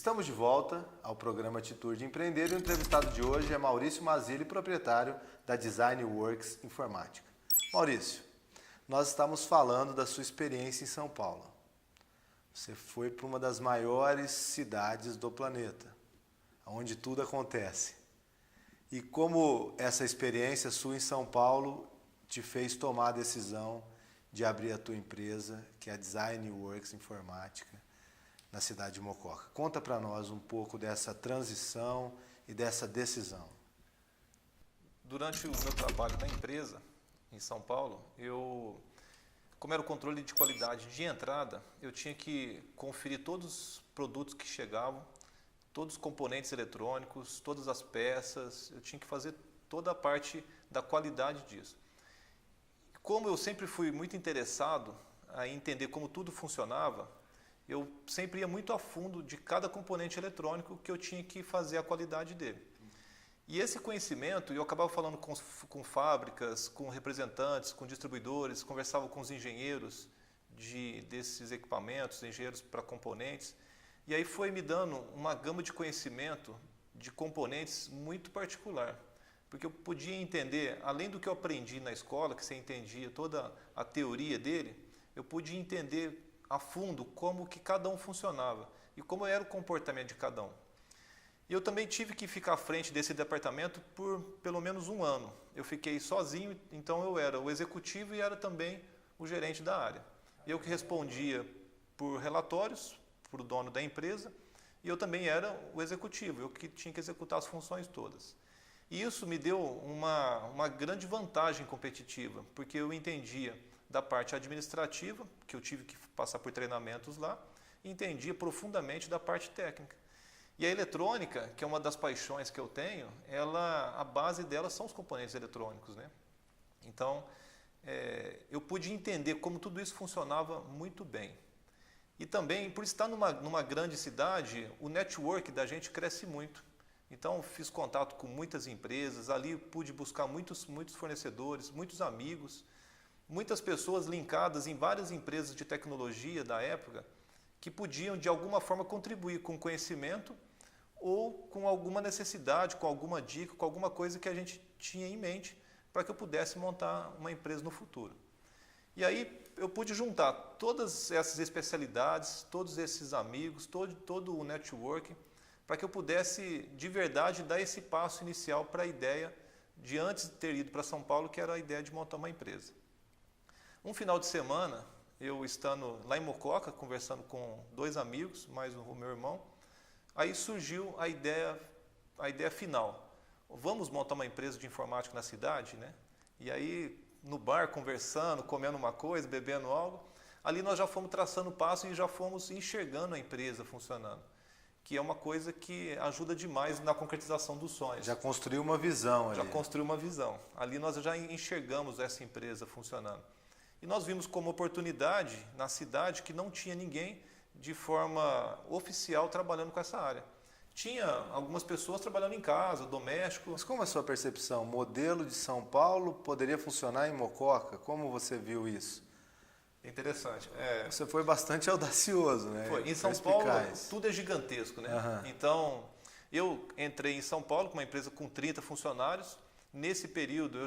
Estamos de volta ao programa Atitude Empreender e o entrevistado de hoje é Maurício Mazzilli, proprietário da Design Works Informática. Maurício, nós estamos falando da sua experiência em São Paulo. Você foi para uma das maiores cidades do planeta, onde tudo acontece. E como essa experiência sua em São Paulo te fez tomar a decisão de abrir a tua empresa, que é a Design Works Informática, na cidade de Mococa. Conta para nós um pouco dessa transição e dessa decisão. Durante o meu trabalho na empresa, em São Paulo, como era o controle de qualidade de entrada, eu tinha que conferir todos os produtos que chegavam, todos os componentes eletrônicos, todas as peças, eu tinha que fazer toda a parte da qualidade disso. Como eu sempre fui muito interessado em entender como tudo funcionava, eu sempre ia muito a fundo de cada componente eletrônico que eu tinha que fazer a qualidade dele. E esse conhecimento, eu acabava falando com fábricas, com representantes, com distribuidores, conversava com os engenheiros desses equipamentos, engenheiros para componentes, e aí foi me dando uma gama de conhecimento de componentes muito particular, porque eu podia entender, além do que eu aprendi na escola, que você entendia toda a teoria dele, eu podia entender a fundo como que cada um funcionava e como era o comportamento de cada um. E eu também tive que ficar à frente desse departamento por pelo menos um ano. Eu fiquei sozinho, então eu era o executivo e era também o gerente da área. Eu que respondia por relatórios para o dono da empresa e eu também era o executivo, eu que tinha que executar as funções todas. E isso me deu uma grande vantagem competitiva, porque eu entendia da parte administrativa, que eu tive que passar por treinamentos lá, e entendia profundamente da parte técnica. E a eletrônica, que é uma das paixões que eu tenho, a base dela são os componentes eletrônicos, né? Então, eu pude entender como tudo isso funcionava muito bem. E também, por estar numa grande cidade, o network da gente cresce muito. Então, fiz contato com muitas empresas, ali pude buscar muitos fornecedores, muitos amigos, muitas pessoas linkadas em várias empresas de tecnologia da época que podiam, de alguma forma, contribuir com conhecimento ou com alguma necessidade, com alguma dica, com alguma coisa que a gente tinha em mente para que eu pudesse montar uma empresa no futuro. E aí eu pude juntar todas essas especialidades, todos esses amigos, todo o networking, para que eu pudesse, de verdade, dar esse passo inicial para a ideia de antes de ter ido para São Paulo, que era a ideia de montar uma empresa. Um final de semana, eu estando lá em Mococa, conversando com dois amigos, mais o meu irmão, aí surgiu a ideia final. Vamos montar uma empresa de informática na cidade, né? E aí, no bar, conversando, comendo uma coisa, bebendo algo, ali nós já fomos traçando o passo e já fomos enxergando a empresa funcionando, que é uma coisa que ajuda demais na concretização dos sonhos. Já construiu uma visão ali. Já construiu uma visão. Ali nós já enxergamos essa empresa funcionando. E nós vimos como oportunidade na cidade que não tinha ninguém de forma oficial trabalhando com essa área. Tinha algumas pessoas trabalhando em casa, doméstico. Mas como é a sua percepção? O modelo de São Paulo poderia funcionar em Mococa? Como você viu isso? Interessante. Você foi bastante audacioso, né? Foi. Em São Paulo, tudo é gigantesco, né? Uhum. Então, eu entrei em São Paulo com uma empresa com 30 funcionários. Nesse período,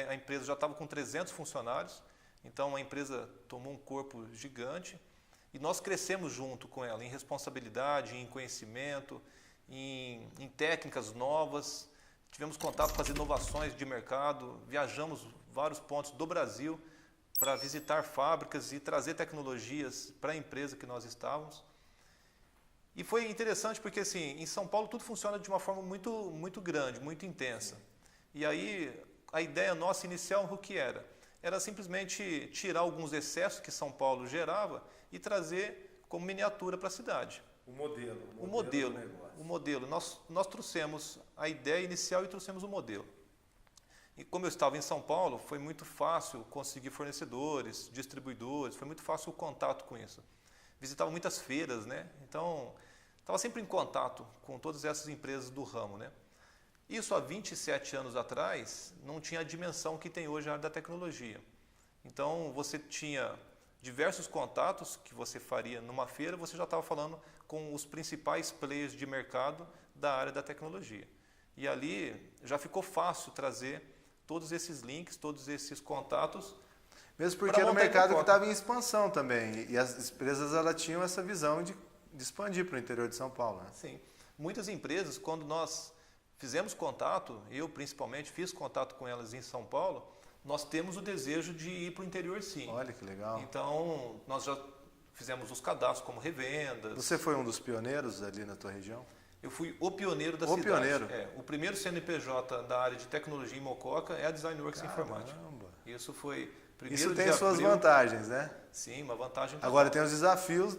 a empresa já estava com 300 funcionários. Então, a empresa tomou um corpo gigante e nós crescemos junto com ela em responsabilidade, em conhecimento, em técnicas novas. Tivemos contato com as inovações de mercado, viajamos vários pontos do Brasil para visitar fábricas e trazer tecnologias para a empresa que nós estávamos. E foi interessante porque, assim, em São Paulo tudo funciona de uma forma muito grande, muito intensa. E aí, a ideia nossa inicial, o que era? Era simplesmente tirar alguns excessos que São Paulo gerava e trazer como miniatura para a cidade. O modelo. O modelo. Nós trouxemos a ideia inicial e trouxemos o modelo. E como eu estava em São Paulo, foi muito fácil conseguir fornecedores, distribuidores, foi muito fácil o contato com isso. Visitava muitas feiras, né? Então, estava sempre em contato com todas essas empresas do ramo, né? Isso há 27 anos atrás não tinha a dimensão que tem hoje a área da tecnologia. Então, você tinha diversos contatos que você faria numa feira, você já estava falando com os principais players de mercado da área da tecnologia. E ali já ficou fácil trazer todos esses links, todos esses contatos. Mesmo porque era um mercado que estava em expansão também, e as empresas elas tinham essa visão de expandir para o interior de São Paulo. Né? Sim. Muitas empresas, quando nós fizemos contato, eu principalmente fiz contato com elas em São Paulo, nós temos o desejo de ir para o interior sim. Olha que legal. Então, nós já fizemos os cadastros como revendas. Você foi um dos pioneiros ali na tua região? Eu fui o pioneiro da cidade. O pioneiro? O primeiro CNPJ da área de tecnologia em Mococa é a Designworks Informática. Isso foi primeiro Isso tem de suas abril. vantagens, né? Sim, uma vantagem. Agora tem os desafios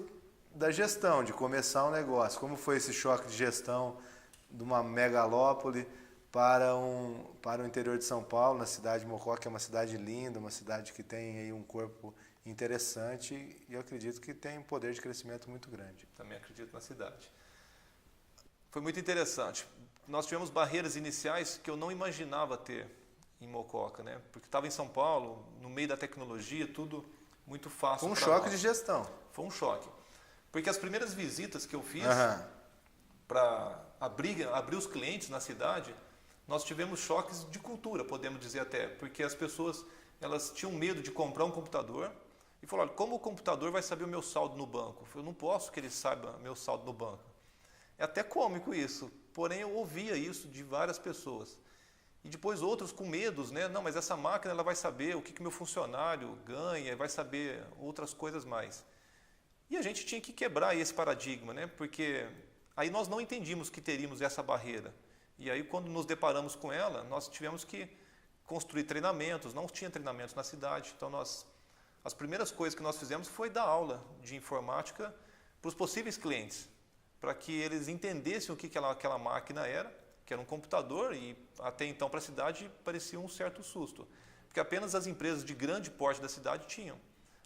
da gestão, de começar um negócio. Como foi esse choque de gestão de uma megalópole para o interior de São Paulo, na cidade de Mococa, que é uma cidade linda, uma cidade que tem aí um corpo interessante e eu acredito que tem um poder de crescimento muito grande. Também acredito na cidade. Foi muito interessante. Nós tivemos barreiras iniciais que eu não imaginava ter em Mococa, né? Porque estava em São Paulo, no meio da tecnologia, tudo muito fácil. Foi um choque de gestão. Foi um choque. Porque as primeiras visitas que eu fiz para abrir os clientes na cidade, nós tivemos choques de cultura, podemos dizer até, porque as pessoas elas tinham medo de comprar um computador e falaram, olha, como o computador vai saber o meu saldo no banco? Eu não posso que ele saiba meu saldo no banco. É até cômico isso, porém eu ouvia isso de várias pessoas. E depois outros com medos, né? Não, mas essa máquina ela vai saber o que meu funcionário ganha, vai saber outras coisas mais. E a gente tinha que quebrar esse paradigma, né? Porque aí nós não entendíamos que teríamos essa barreira. E aí quando nos deparamos com ela, nós tivemos que construir treinamentos, não tinha treinamentos na cidade, então as primeiras coisas que nós fizemos foi dar aula de informática para os possíveis clientes, para que eles entendessem o que aquela máquina era, que era um computador e até então para a cidade parecia um certo susto, porque apenas as empresas de grande porte da cidade tinham.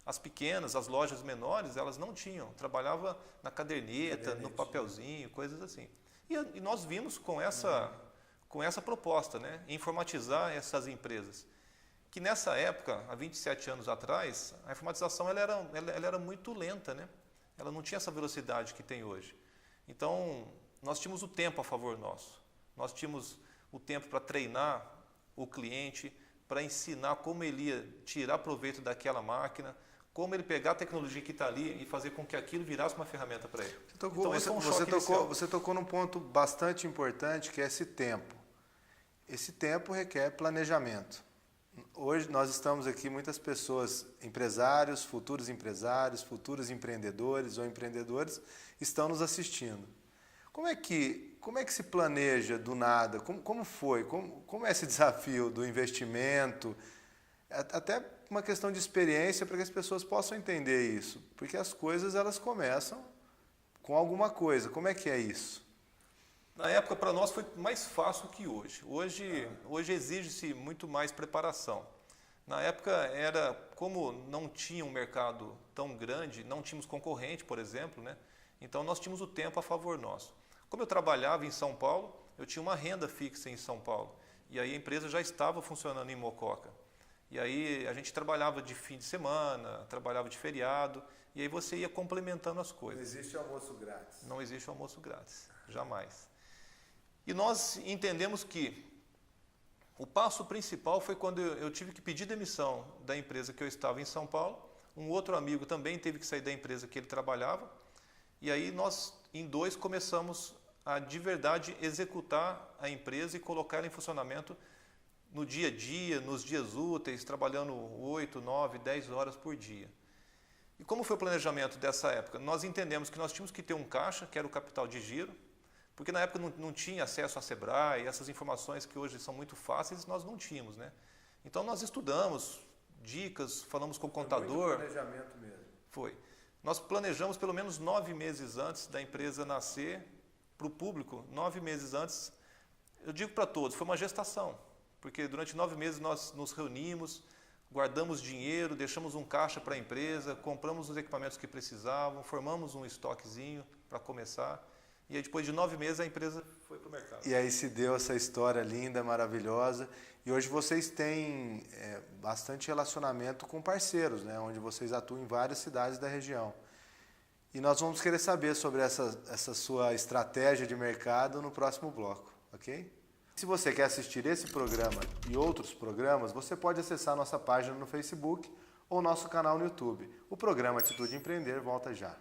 As pequenas, as lojas menores, elas não tinham, trabalhava na caderneta, no papelzinho, coisas assim. E nós vimos com essa proposta, né, informatizar essas empresas. Que nessa época, há 27 anos atrás, a informatização ela era muito lenta, né? Ela não tinha essa velocidade que tem hoje. Então, nós tínhamos o tempo a favor nosso. Nós tínhamos o tempo para treinar o cliente, para ensinar como ele ia tirar proveito daquela máquina, como ele pegar a tecnologia que está ali e fazer com que aquilo virasse uma ferramenta para ele. Você tocou num ponto bastante importante, que é esse tempo. Esse tempo requer planejamento. Hoje nós estamos aqui, muitas pessoas, empresários, futuros empreendedores ou empreendedores, estão nos assistindo. Como é que se planeja do nada? Como foi? Como é esse desafio do investimento? Até uma questão de experiência para que as pessoas possam entender isso. Porque as coisas elas começam com alguma coisa. Como é que é isso? Na época, para nós, foi mais fácil que hoje. Hoje exige-se muito mais preparação. Na época, como não tinha um mercado tão grande, não tínhamos concorrente, por exemplo, né? Então nós tínhamos o tempo a favor nosso. Como eu trabalhava em São Paulo, eu tinha uma renda fixa em São Paulo. E aí a empresa já estava funcionando em Mococa. E aí a gente trabalhava de fim de semana, trabalhava de feriado, e aí você ia complementando as coisas. Não existe almoço grátis. Não existe almoço grátis, jamais. E nós entendemos que o passo principal foi quando eu tive que pedir demissão da empresa que eu estava em São Paulo. Um outro amigo também teve que sair da empresa que ele trabalhava. E aí nós, em dois, começamos a de verdade executar a empresa e colocar ela em funcionamento no dia a dia, nos dias úteis, trabalhando 8, 9, 10 horas por dia. E como foi o planejamento dessa época? Nós entendemos que nós tínhamos que ter um caixa, que era o capital de giro, porque na época não tinha acesso a Sebrae, essas informações que hoje são muito fáceis, nós não tínhamos, né? Então nós estudamos dicas, falamos com o contador. Foi muito planejamento mesmo. Foi. Nós planejamos pelo menos 9 meses antes da empresa nascer, para o público, 9 meses antes. Eu digo para todos, foi uma gestação, porque durante 9 meses nós nos reunimos, guardamos dinheiro, deixamos um caixa para a empresa, compramos os equipamentos que precisavam, formamos um estoquezinho para começar. E aí, depois de 9 meses, a empresa foi para o mercado. E aí se deu essa história linda, maravilhosa. E hoje vocês têm bastante relacionamento com parceiros, né? Onde vocês atuam em várias cidades da região. E nós vamos querer saber sobre essa sua estratégia de mercado no próximo bloco, ok? Se você quer assistir esse programa e outros programas, você pode acessar nossa página no Facebook ou nosso canal no YouTube. O programa Atitude Empreender volta já.